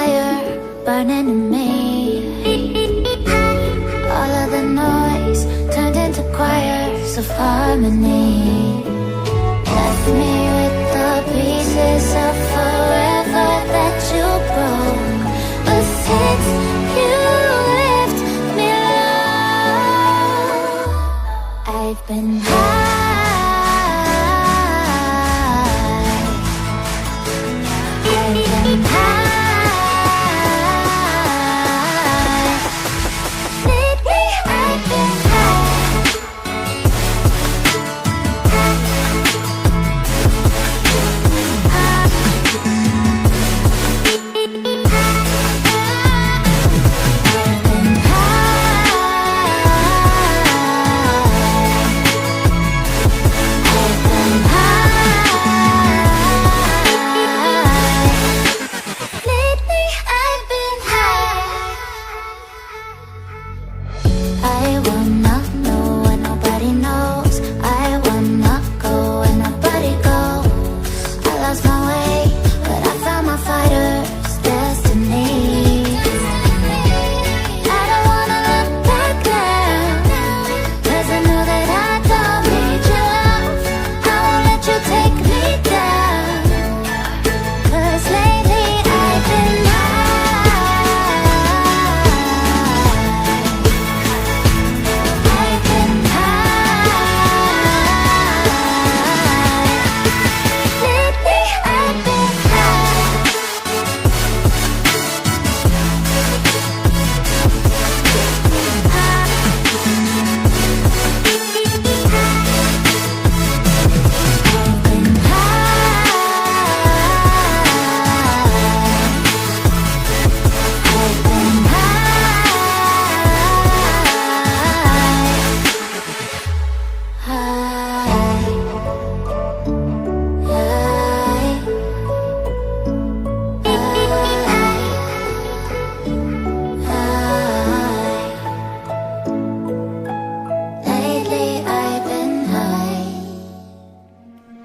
fire burning in me. All of the noise turned into choirs of harmony. Left me with the pieces of forever that you broke. But since you left me low, I've been high.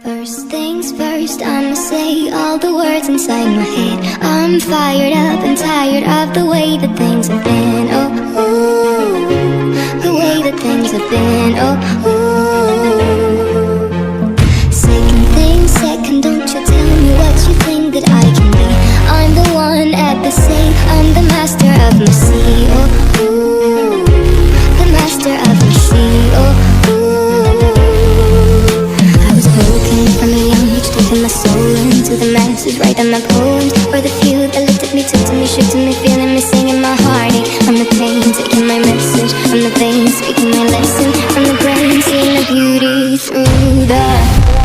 First things first, I'ma say all the words inside my head. I'm fired up and tired of the way that things have been. Oh, ooh, the way that things have been. Oh, ooh. Second thing second, don't you tell me what you think that I can be. I'm the one at the sea, I'm the master of my sea. Oh, ooh, the master of my sea. Oh, my soul into the masses, writing my poems for the few that looked at me, took to me, shook to me, feeling me, singing my heartache. From the pain, taking my message from the veins, speaking my lesson from the brain, seeing the beauty through the